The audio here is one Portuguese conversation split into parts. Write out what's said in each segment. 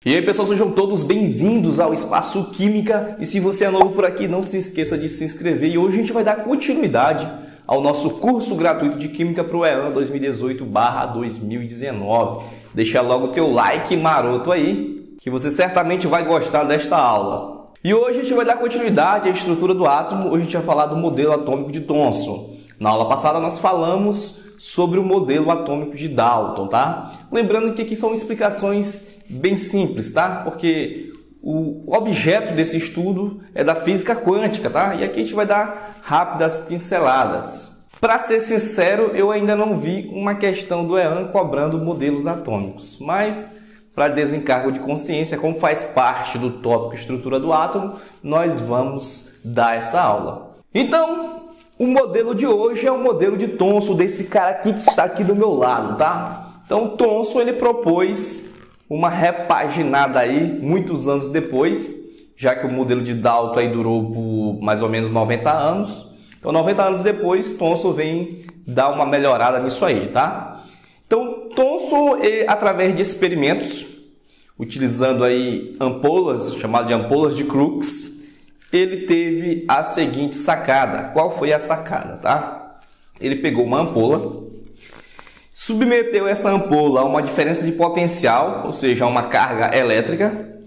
E aí pessoal, sejam todos bem-vindos ao Espaço Química, e se você é novo por aqui, não se esqueça de se inscrever. E hoje a gente vai dar continuidade ao nosso curso gratuito de Química para o EAN 2018/2019. Deixa logo o teu like maroto aí, que você certamente vai gostar desta aula. E hoje a gente vai dar continuidade à estrutura do átomo. Hoje a gente vai falar do modelo atômico de Thomson. Na aula passada nós falamos sobre o modelo atômico de Dalton, tá? Lembrando que aqui são explicações bem simples, tá? Porque o objeto desse estudo é da física quântica, tá? E aqui a gente vai dar rápidas pinceladas. Para ser sincero, eu ainda não vi uma questão do EAN cobrando modelos atômicos, mas para desencargo de consciência, como faz parte do tópico estrutura do átomo, nós vamos dar essa aula. Então, o modelo de hoje é o modelo de Thomson, desse cara aqui que está aqui do meu lado, tá? Então, Thomson ele propôs uma repaginada aí, muitos anos depois, já que o modelo de Dalton aí durou por mais ou menos 90 anos. Então, 90 anos depois, Thomson vem dar uma melhorada nisso aí, tá? Então, Thomson, através de experimentos, utilizando aí ampolas, chamadas de ampolas de Crookes, ele teve a seguinte sacada. Qual foi a sacada, tá? Ele pegou uma ampola, submeteu essa ampola a uma diferença de potencial, ou seja, a uma carga elétrica.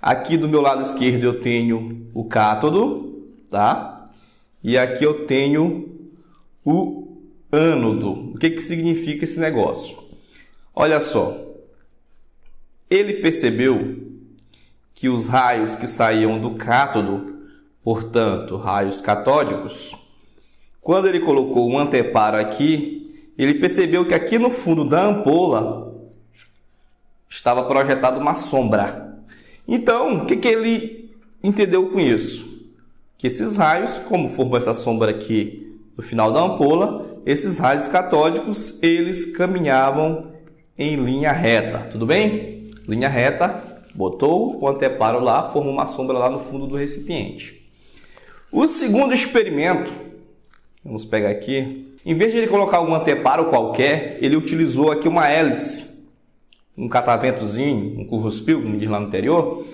Aqui do meu lado esquerdo eu tenho o cátodo, tá? E aqui eu tenho o ânodo. O que significa esse negócio? Olha só. Ele percebeu que os raios que saíam do cátodo, portanto, raios catódicos, quando ele colocou um anteparo aqui, ele percebeu que aqui no fundo da ampola estava projetada uma sombra. Então, o que ele entendeu com isso? Que esses raios, como formou essa sombra aqui no final da ampola, esses raios catódicos, eles caminhavam em linha reta, tudo bem? Linha reta, botou o anteparo lá, formou uma sombra lá no fundo do recipiente. O segundo experimento, vamos pegar aqui. Em vez de ele colocar um anteparo qualquer, ele utilizou aqui uma hélice, um cataventozinho, um curruspil, como diz lá no anterior.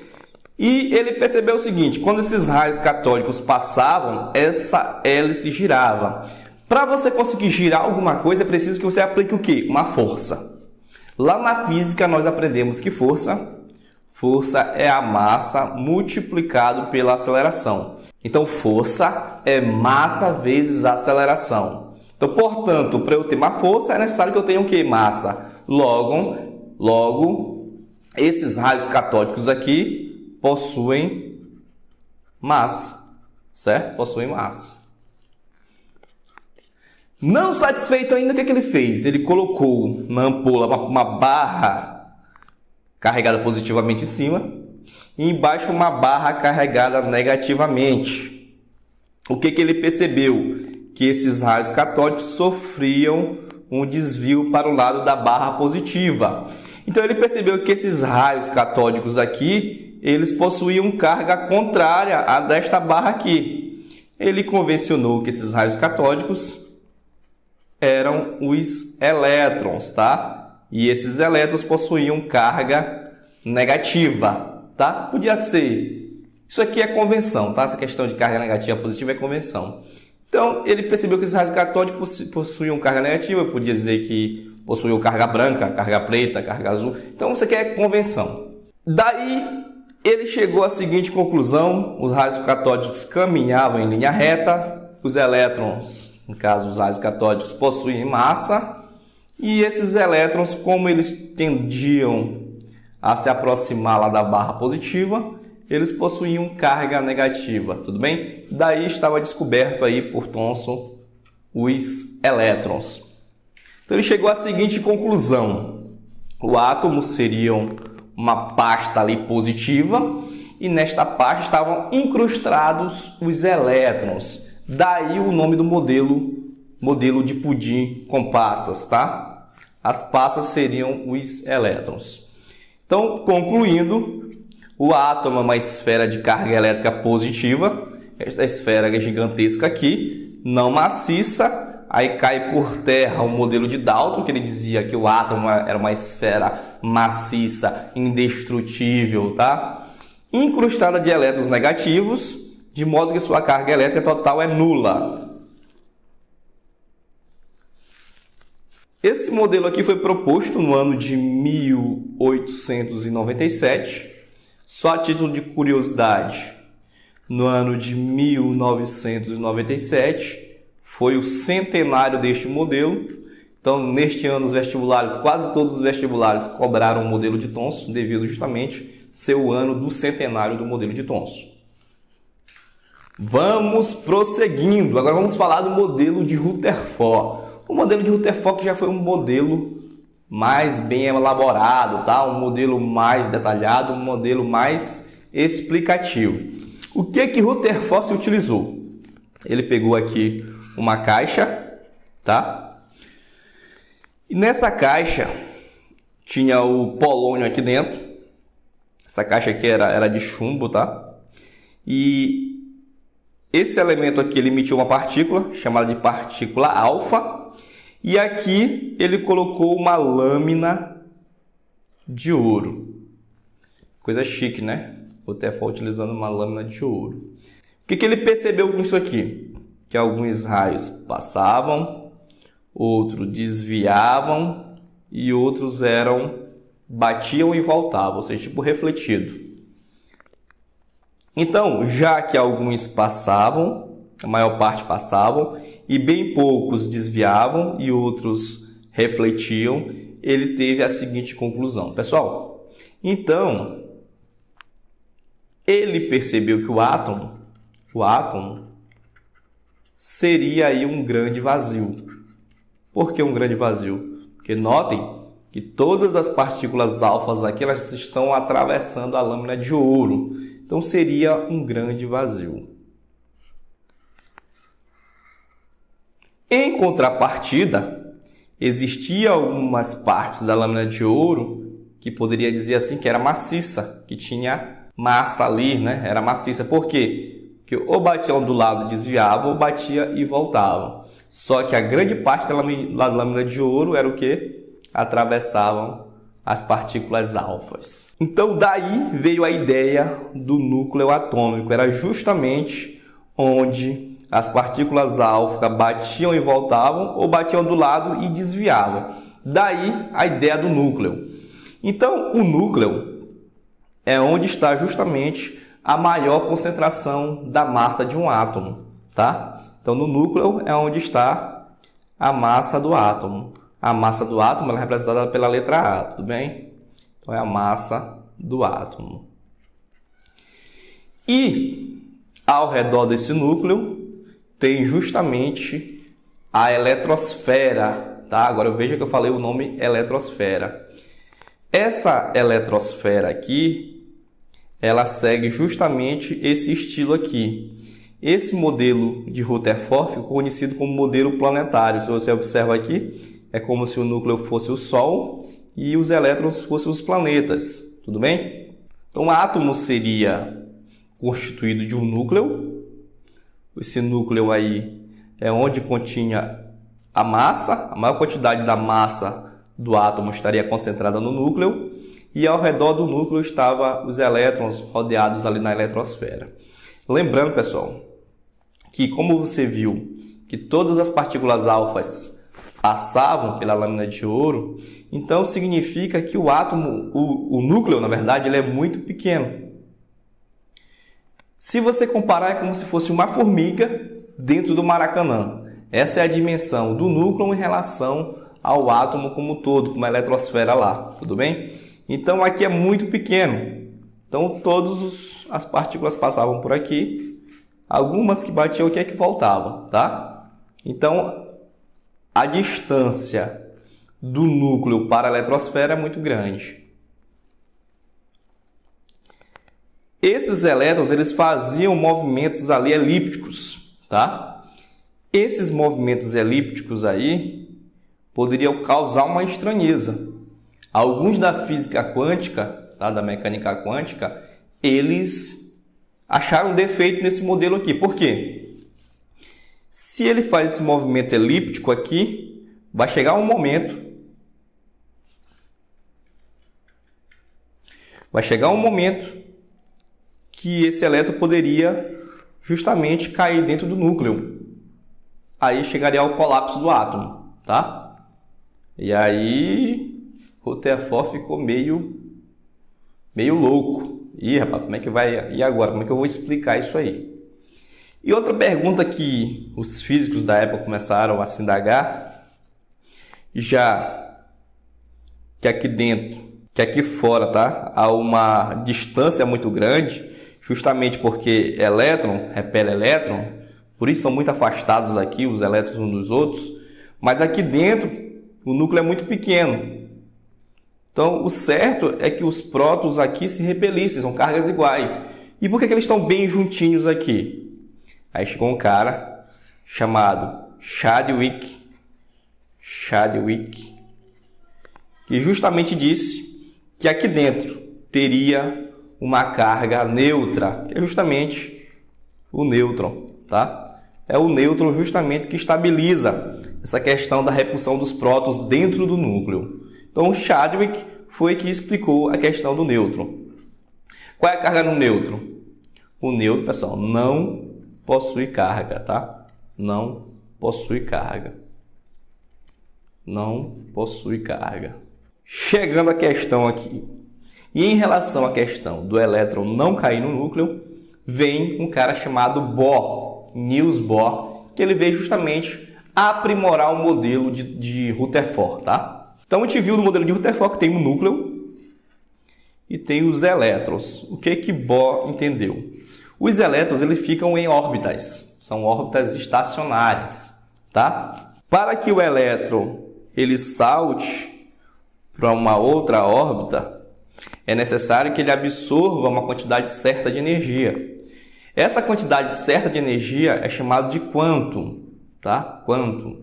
E ele percebeu o seguinte: quando esses raios catódicos passavam, essa hélice girava. Para você conseguir girar alguma coisa, é preciso que você aplique o quê? Uma força. Lá na física nós aprendemos que força é a massa multiplicado pela aceleração. Então, força é massa vezes aceleração. Então, portanto, para eu ter uma força, é necessário que eu tenha o quê? Massa. Logo, esses raios catódicos aqui possuem massa, certo? Possuem massa. Não satisfeito ainda, o que ele fez? Ele colocou na ampola uma barra carregada positivamente em cima e embaixo uma barra carregada negativamente. O que ele percebeu? Que esses raios catódicos sofriam um desvio para o lado da barra positiva. Então ele percebeu que esses raios catódicos aqui, eles possuíam carga contrária à desta barra aqui. Ele convencionou que esses raios catódicos eram os elétrons, tá? E esses elétrons possuíam carga negativa, tá? Podia ser. Isso aqui é convenção, tá? Essa questão de carga negativa e positiva é convenção. Então, ele percebeu que esses raios catódicos possuíam carga negativa, eu podia dizer que possuíam carga branca, carga preta, carga azul. Então, isso aqui é convenção. Daí, ele chegou à seguinte conclusão: os raios catódicos caminhavam em linha reta, os elétrons, no caso os raios catódicos, possuem massa, e esses elétrons, como eles tendiam a se aproximar lá da barra positiva, eles possuíam carga negativa, tudo bem? Daí estava descoberto aí por Thomson os elétrons. Então ele chegou à seguinte conclusão: o átomo seria uma pasta ali positiva e nesta pasta estavam incrustados os elétrons. Daí o nome do modelo de pudim com passas, tá? As passas seriam os elétrons. Então, concluindo, o átomo é uma esfera de carga elétrica positiva. Esta esfera é gigantesca aqui, não maciça, aí cai por terra o modelo de Dalton, que ele dizia que o átomo era uma esfera maciça, indestrutível, tá? Incrustada de elétrons negativos, de modo que sua carga elétrica total é nula. Esse modelo aqui foi proposto no ano de 1897, só a título de curiosidade. No ano de 1997 foi o centenário deste modelo. Então, neste ano, os vestibulares, quase todos os vestibulares cobraram o modelo de Thomson, devido justamente ser o ano do centenário do modelo de Thomson. Vamos prosseguindo. Agora vamos falar do modelo de Rutherford. O modelo de Rutherford já foi um modelo mais bem elaborado, tá? Um modelo mais detalhado, um modelo mais explicativo. O que Rutherford se utilizou? Ele pegou aqui uma caixa, tá? E nessa caixa tinha o polônio aqui dentro. Essa caixa aqui era de chumbo, tá? E esse elemento aqui ele emitiu uma partícula chamada de partícula alfa. E aqui ele colocou uma lâmina de ouro. Coisa chique, né? O Rutherford utilizando uma lâmina de ouro. O que ele percebeu com isso aqui? Que alguns raios passavam, outros desviavam e outros batiam e voltavam, ou seja, tipo refletido. Então, já que alguns passavam, a maior parte passavam, e bem poucos desviavam e outros refletiam, ele teve a seguinte conclusão. Pessoal, então, ele percebeu que o átomo seria aí um grande vazio. Por que um grande vazio? Porque notem que todas as partículas alfas aqui elas estão atravessando a lâmina de ouro. Então, seria um grande vazio. Em contrapartida, existiam algumas partes da lâmina de ouro que poderia dizer assim que era maciça, que tinha massa ali, né? Era maciça. Por quê? Porque ou batiam do lado e desviavam, ou batia e voltavam. Só que a grande parte da lâmina de ouro era o que? Atravessavam as partículas alfas. Então, daí veio a ideia do núcleo atômico. Era justamente onde as partículas alfa batiam e voltavam ou batiam do lado e desviavam. Daí a ideia do núcleo. Então, o núcleo é onde está justamente a maior concentração da massa de um átomo, tá? Então, no núcleo é onde está a massa do átomo. A massa do átomo ela é representada pela letra A, tudo bem? Então, é a massa do átomo. E, ao redor desse núcleo, tem justamente a eletrosfera, tá? Agora veja que eu falei o nome eletrosfera. Essa eletrosfera aqui, ela segue justamente esse estilo aqui. Esse modelo de Rutherford ficou conhecido como modelo planetário. Se você observa aqui, é como se o núcleo fosse o Sol e os elétrons fossem os planetas, tudo bem? Então, o átomo seria constituído de um núcleo. Esse núcleo aí é onde continha a massa, a maior quantidade da massa do átomo estaria concentrada no núcleo, e ao redor do núcleo estavam os elétrons rodeados ali na eletrosfera. Lembrando, pessoal, que como você viu que todas as partículas alfas passavam pela lâmina de ouro, então significa que o átomo, o núcleo, na verdade, ele é muito pequeno. Se você comparar, é como se fosse uma formiga dentro do Maracanã. Essa é a dimensão do núcleo em relação ao átomo como um todo, como a eletrosfera lá, tudo bem? Então, aqui é muito pequeno. Então, todas as partículas passavam por aqui. Algumas que batiam aqui é que voltavam, tá? Então, a distância do núcleo para a eletrosfera é muito grande. Esses elétrons, eles faziam movimentos ali elípticos, tá? Esses movimentos elípticos aí poderiam causar uma estranheza. Alguns da física quântica, tá? Da mecânica quântica, eles acharam defeito nesse modelo aqui. Por quê? Se Se ele faz esse movimento elíptico aqui, vai chegar um momento que esse elétron poderia justamente cair dentro do núcleo. Aí chegaria ao colapso do átomo, tá? E aí Rutherford ficou meio louco. Ih, rapaz, como é que vai? E agora? Como é que eu vou explicar isso aí? E outra pergunta que os físicos da época começaram a se indagar, já que aqui dentro, que aqui fora, tá? Há uma distância muito grande, justamente porque elétron repele elétron, por isso são muito afastados aqui os elétrons uns dos outros, mas aqui dentro o núcleo é muito pequeno. Então, o certo é que os prótons aqui se repelissem, são cargas iguais. E por que eles estão bem juntinhos aqui? Aí chegou um cara chamado Chadwick, que justamente disse que aqui dentro teria uma carga neutra, que é justamente o nêutron, tá? É o nêutron justamente que estabiliza essa questão da repulsão dos prótons dentro do núcleo. Então, Chadwick foi que explicou a questão do nêutron. Qual é a carga no nêutron? O nêutron, pessoal, não possui carga, tá? Não possui carga. Não possui carga. Chegando à questão aqui. E em relação à questão do elétron não cair no núcleo, vem um cara chamado Bohr, Niels Bohr, que ele veio justamente aprimorar o modelo de Rutherford, tá? Então a gente viu no modelo de Rutherford que tem um núcleo e tem os elétrons. O que Bohr entendeu? Os elétrons eles ficam em órbitas, são órbitas estacionárias, tá? Para que o elétron ele salte para uma outra órbita, é necessário que ele absorva uma quantidade certa de energia. Essa quantidade certa de energia é chamada de quantum, tá? Quantum.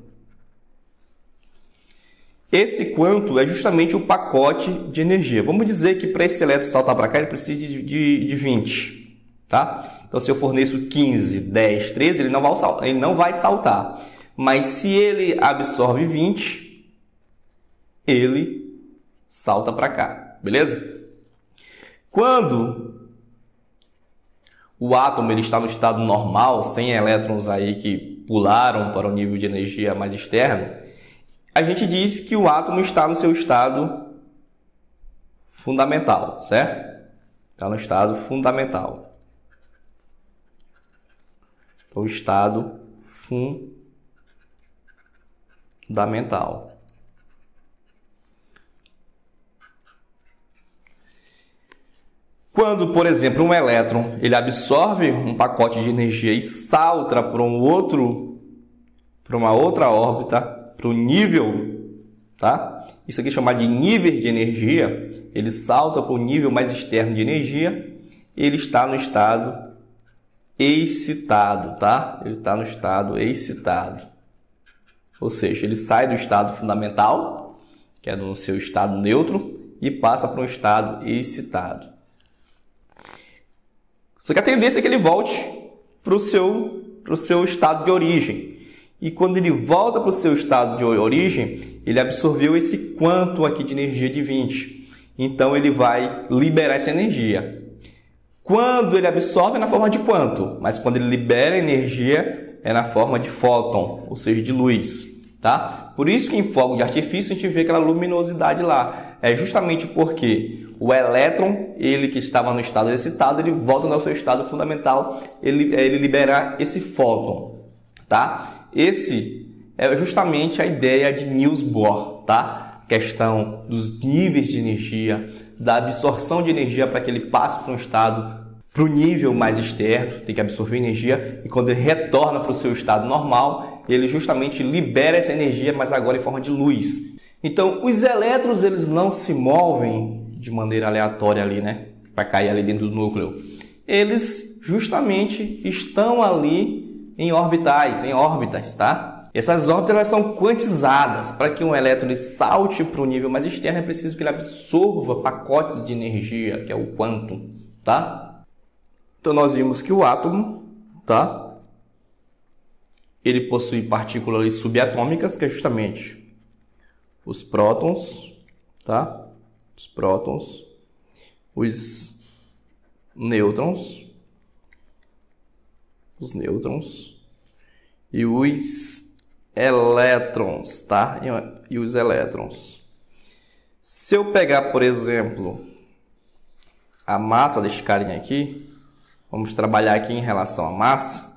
Esse quantum é justamente o pacote de energia. Vamos dizer que para esse elétron saltar para cá ele precisa de 20. Tá? Então, se eu forneço 15, 10, 13, ele não vai saltar. Mas se ele absorve 20, ele salta para cá. Beleza? Quando o átomo ele está no estado normal, sem elétrons aí que pularam para o nível de energia mais externo, a gente diz que o átomo está no seu estado fundamental, certo? Está no estado fundamental. O estado fundamental. Quando, por exemplo, um elétron ele absorve um pacote de energia e salta para uma outra órbita, para o nível, tá? Isso aqui é chamado de nível de energia. Ele salta para o nível mais externo de energia. Ele está no estado excitado, tá? Ele está no estado excitado. Ou seja, ele sai do estado fundamental, que é no seu estado neutro, e passa para um estado excitado. Só que a tendência é que ele volte para o seu estado de origem. E quando ele volta para o seu estado de origem, ele absorveu esse quantum aqui de energia de 20. Então, ele vai liberar essa energia. Quando ele absorve é na forma de quantum, mas quando ele libera energia é na forma de fóton, ou seja, de luz, tá? Por isso que em fogo de artifício a gente vê aquela luminosidade lá. É justamente porque o elétron, ele que estava no estado excitado, ele volta ao seu estado fundamental, ele libera esse fóton, tá? Esse é justamente a ideia de Niels Bohr, tá? Questão dos níveis de energia, da absorção de energia para que ele passe para um estado, para o nível mais externo, tem que absorver energia, e quando ele retorna para o seu estado normal, ele justamente libera essa energia, mas agora em forma de luz. Então, os elétrons eles não se movem de maneira aleatória ali, né? Para cair ali dentro do núcleo. Eles justamente estão ali em órbitas, tá? Essas órbitas elas são quantizadas. Para que um elétron ele salte para o nível mais externo, é preciso que ele absorva pacotes de energia, que é o quantum, tá? Então, nós vimos que o átomo, tá? ele possui partículas subatômicas, que é justamente os prótons, tá? Os prótons, os nêutrons e os elétrons, tá? E os elétrons. Se eu pegar, por exemplo, a massa deste carinha aqui, vamos trabalhar aqui em relação à massa.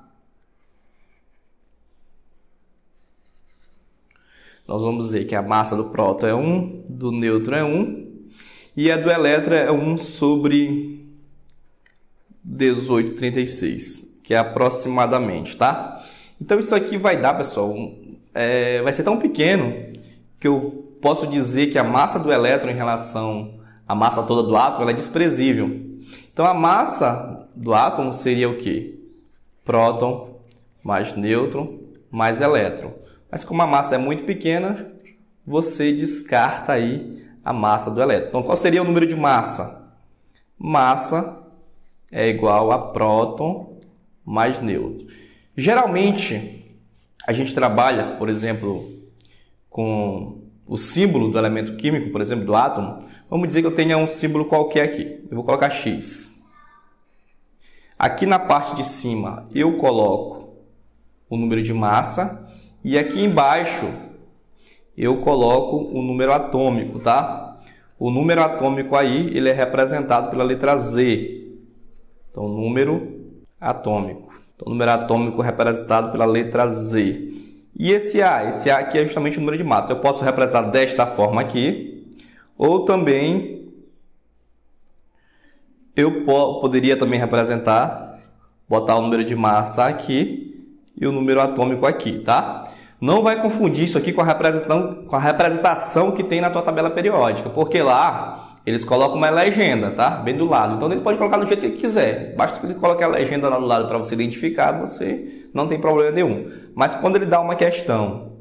Nós vamos dizer que a massa do próton é 1, do nêutron é 1, e a do elétron é 1 sobre 1836, que é aproximadamente, tá? Então isso aqui vai dar, pessoal, vai ser tão pequeno que eu posso dizer que a massa do elétron em relação à massa toda do átomo ela é desprezível. Então a massa do átomo seria o quê? Próton mais nêutron mais elétron. Mas como a massa é muito pequena, você descarta aí a massa do elétron. Então qual seria o número de massa? Massa é igual a próton mais nêutron. Geralmente, a gente trabalha, por exemplo, com o símbolo do elemento químico, por exemplo, do átomo. Vamos dizer que eu tenha um símbolo qualquer aqui. Eu vou colocar X. Aqui na parte de cima, eu coloco o número de massa. E aqui embaixo, eu coloco o número atômico, tá? O número atômico aí, ele é representado pela letra Z. Então, número atômico. Então, o número atômico representado pela letra Z. E esse A aqui é justamente o número de massa. Eu posso representar desta forma aqui, ou também eu poderia também representar, botar o número de massa aqui e o número atômico aqui, tá? Não vai confundir isso aqui com a representação que tem na tua tabela periódica, porque lá eles colocam uma legenda, tá? Bem do lado. Então ele pode colocar do jeito que ele quiser. Basta que ele coloque a legenda lá do lado para você identificar, você não tem problema nenhum. Mas quando ele dá uma questão,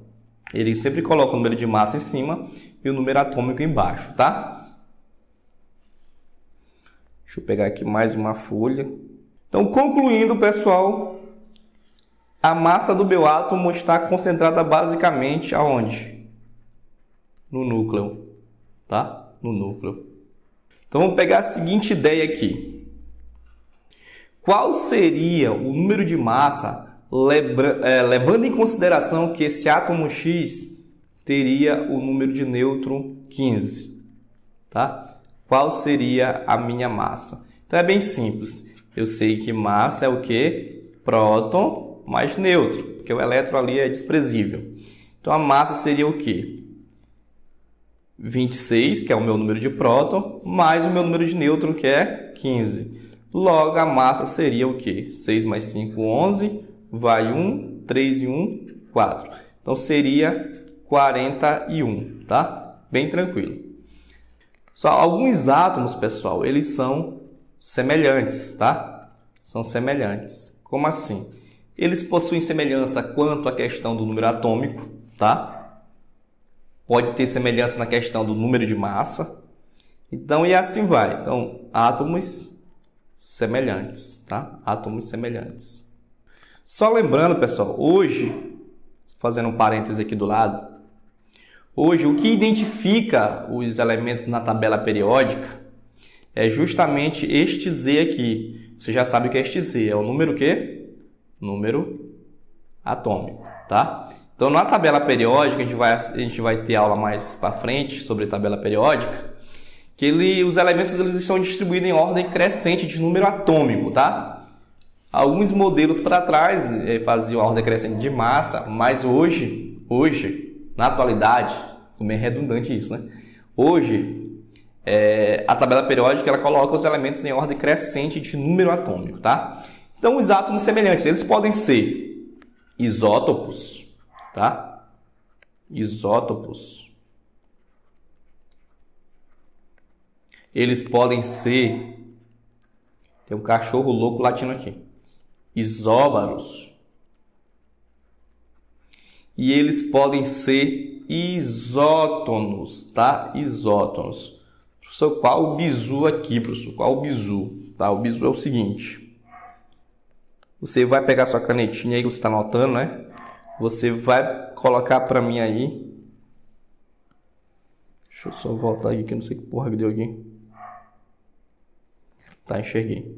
ele sempre coloca o número de massa em cima e o número atômico embaixo, tá? Deixa eu pegar aqui mais uma folha. Então, concluindo, pessoal, a massa do meu átomo está concentrada basicamente aonde? No núcleo, tá? No núcleo. Então, vamos pegar a seguinte ideia aqui. Qual seria o número de massa, levando em consideração que esse átomo X teria o número de nêutron 15, tá? Qual seria a minha massa? Então, é bem simples. Eu sei que massa é o quê? Próton mais nêutron, porque o elétron ali é desprezível. Então, a massa seria o quê? 26, que é o meu número de próton, mais o meu número de nêutron, que é 15. Logo, a massa seria o quê? 6 mais 5, 11. Vai 1, 3 e 1, 4. Então, seria 41, tá? Bem tranquilo. Só alguns átomos, pessoal, eles são semelhantes, tá? São semelhantes. Como assim? Eles possuem semelhança quanto à questão do número atômico, tá? Pode ter semelhança na questão do número de massa. Então, e assim vai. Então, átomos semelhantes, tá? Átomos semelhantes. Só lembrando, pessoal, hoje, fazendo um parêntese aqui do lado, hoje o que identifica os elementos na tabela periódica é justamente este Z aqui. Você já sabe o que é este Z, é o número o quê? Número atômico, tá? Então, na tabela periódica, a gente vai ter aula mais para frente sobre tabela periódica, que os elementos eles estão distribuídos em ordem crescente de número atômico, tá? Alguns modelos para trás faziam a ordem crescente de massa, mas hoje, na atualidade, como é redundante isso, né? Hoje, a tabela periódica ela coloca os elementos em ordem crescente de número atômico, tá? Então, os átomos semelhantes, eles podem ser isótopos, tá? Isótopos. Eles podem ser... Tem um cachorro louco latindo aqui. Isóbaros. E eles podem ser isótonos, tá? Isótonos. Professor, qual o bizu aqui, professor? Qual o bizu? Tá? O bizu é o seguinte. Você vai pegar sua canetinha aí que você está anotando, né? você vai colocar para mim aí. Deixa eu só voltar aqui que eu não sei que porra que deu aqui. Tá, enxerguei.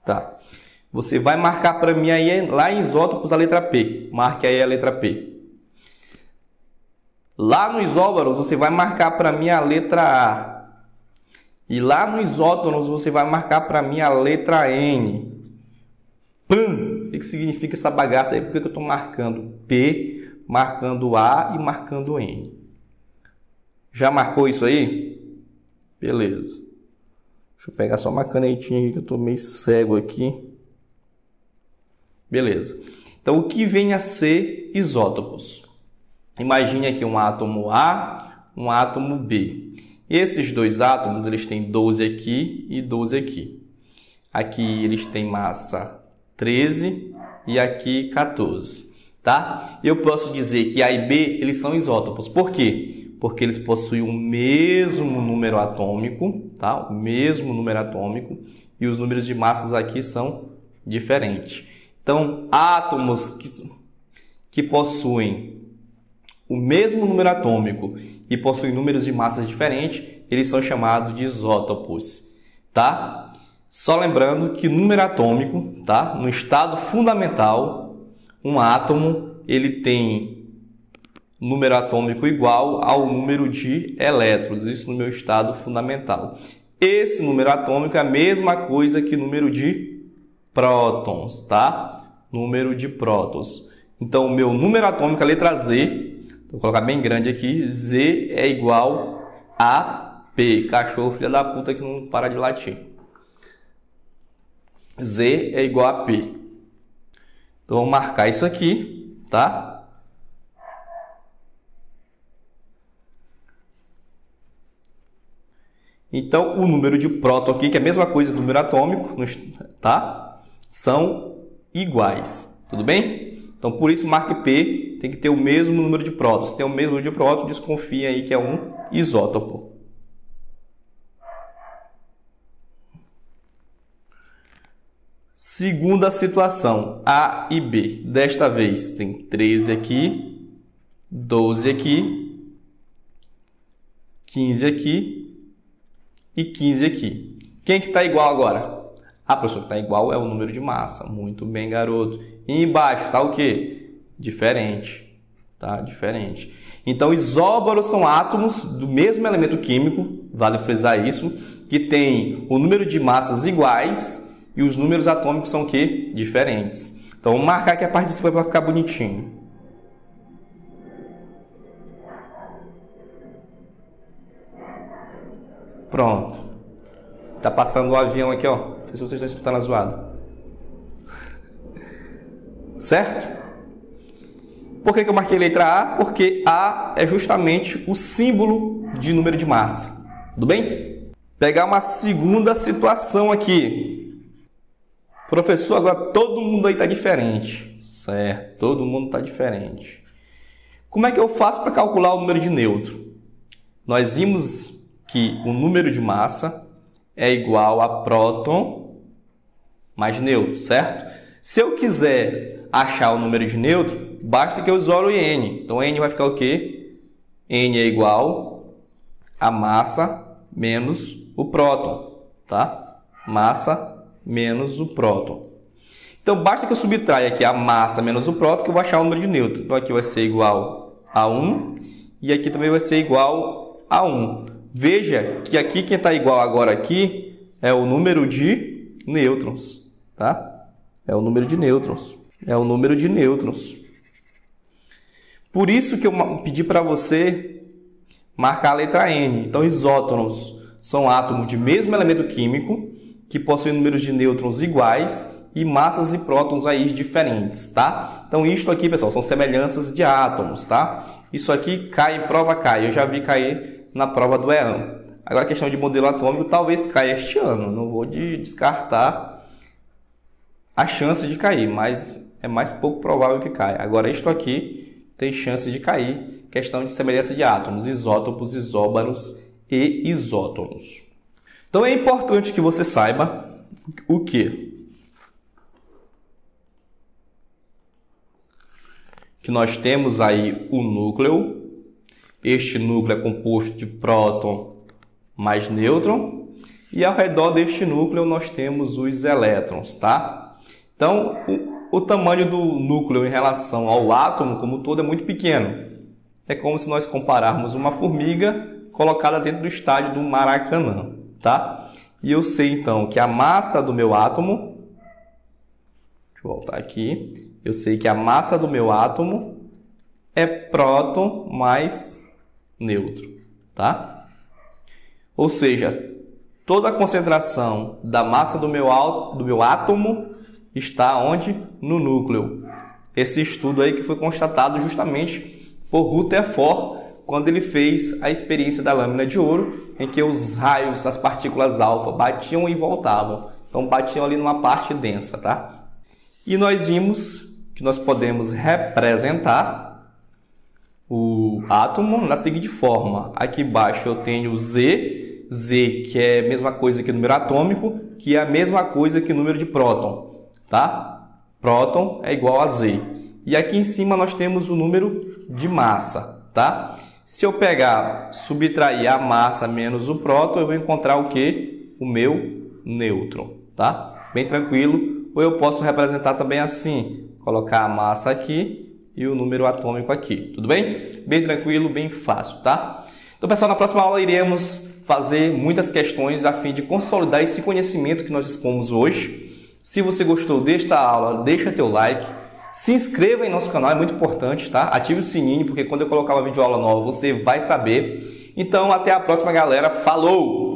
Tá. Você vai marcar para mim aí lá em isótopos a letra P. Marque aí a letra P. Lá no isóbaros você vai marcar para mim a letra A. E lá no isótonos você vai marcar para mim a letra N. Pum! O que significa essa bagaça aí? Por que eu estou marcando P, marcando A e marcando N? Já marcou isso aí? Beleza. Deixa eu pegar só uma canetinha aqui que eu estou meio cego aqui. Beleza. Então, o que vem a ser isótopos? Imagine aqui um átomo A, um átomo B. Esses dois átomos, eles têm 12 aqui e 12 aqui. Aqui eles têm massa 13 e aqui 14, tá? Eu posso dizer que A e B, eles são isótopos. Por quê? Porque eles possuem o mesmo número atômico, tá? O mesmo número atômico, e os números de massas aqui são diferentes. Então, átomos que possuem o mesmo número atômico e possuem números de massas diferentes, eles são chamados de isótopos, tá? Só lembrando que número atômico, tá? No estado fundamental, um átomo ele tem número atômico igual ao número de elétrons, isso no meu estado fundamental. Esse número atômico é a mesma coisa que número de prótons, tá? Número de prótons. Então, o meu número atômico, a letra Z, vou colocar bem grande aqui, Z é igual a P. Cachorro, filha da puta que não para de latir. Z é igual a P. Então, vou marcar isso aqui, tá? Então, o número de próton aqui, que é a mesma coisa do número atômico, tá? São iguais, tudo bem? Então, por isso, marque P, tem que ter o mesmo número de prótons. Se tem o mesmo número de prótons, desconfia aí que é um isótopo. Segunda situação, A e B. Desta vez, tem 13 aqui, 12 aqui, 15 aqui e 15 aqui. Quem que está igual agora? A pessoa que está igual é o número de massa. Muito bem, garoto. E embaixo está o quê? Diferente. Tá? Diferente. Então, isóbaros são átomos do mesmo elemento químico, vale frisar isso, que tem o número de massas iguais e os números atômicos são o quê? Diferentes. Então, vamos marcar aqui a parte de cima para ficar bonitinho. Pronto. Tá passando o avião aqui, ó. Não sei se vocês estão escutando a zoada. Certo? Por que eu marquei letra A? Porque A é justamente o símbolo de número de massa. Tudo bem? Pegar uma segunda situação aqui. Professor, agora todo mundo aí está diferente. Certo, todo mundo está diferente. Como é que eu faço para calcular o número de nêutron? Nós vimos que o número de massa é igual a próton mais nêutron, certo? Se eu quiser achar o número de nêutron, basta que eu isole o N. Então, N vai ficar o quê? N é igual a massa menos o próton, tá? Massa menos o próton. Então, basta que eu subtraia aqui a massa menos o próton que eu vou achar o número de nêutron. Então, aqui vai ser igual a 1 e aqui também vai ser igual a 1. Veja que aqui quem está igual agora aqui é o número de nêutrons, tá? É o número de nêutrons. É o número de nêutrons. Por isso que eu pedi para você marcar a letra N. Então, isótons são átomos de mesmo elemento químico que possuem números de nêutrons iguais e massas e prótons aí diferentes, tá? Então, isto aqui, pessoal, são semelhanças de átomos, tá? Isso aqui cai em prova, cai. Eu já vi cair na prova do EAM. Agora, a questão de modelo atômico talvez caia este ano. Não vou descartar a chance de cair, mas é mais pouco provável que caia. Agora, isto aqui tem chance de cair. Questão de semelhança de átomos, isótopos, isóbaros e isótonos. Então é importante que você saiba o quê? Que nós temos aí o núcleo. Este núcleo é composto de próton mais nêutron. E ao redor deste núcleo nós temos os elétrons, tá? Então, o tamanho do núcleo em relação ao átomo como um todo é muito pequeno. É como se nós compararmos uma formiga colocada dentro do estádio do Maracanã, tá? E eu sei então que a massa do meu átomo, deixa eu voltar aqui, eu sei que a massa do meu átomo é próton mais nêutron, tá? Ou seja, toda a concentração da massa do meu átomo está onde? No núcleo. Esse estudo aí que foi constatado justamente por Rutherford quando ele fez a experiência da lâmina de ouro, em que os raios, as partículas alfa, batiam e voltavam. Então, batiam ali numa parte densa, tá? E nós vimos que nós podemos representar o átomo da seguinte forma. Aqui embaixo eu tenho Z, que é a mesma coisa que o número atômico, que é a mesma coisa que o número de próton, tá? Próton é igual a Z. E aqui em cima nós temos o número de massa, tá? Se eu pegar, subtrair a massa menos o próton, eu vou encontrar o quê? O meu nêutron, tá? Bem tranquilo. Ou eu posso representar também assim, colocar a massa aqui e o número atômico aqui, tudo bem? Bem tranquilo, bem fácil, tá? Então, pessoal, na próxima aula iremos fazer muitas questões a fim de consolidar esse conhecimento que nós expomos hoje. Se você gostou desta aula, deixa teu like. Se inscreva em nosso canal, é muito importante, tá? Ative o sininho, porque quando eu colocar uma videoaula nova, você vai saber. Então, até a próxima, galera. Falou!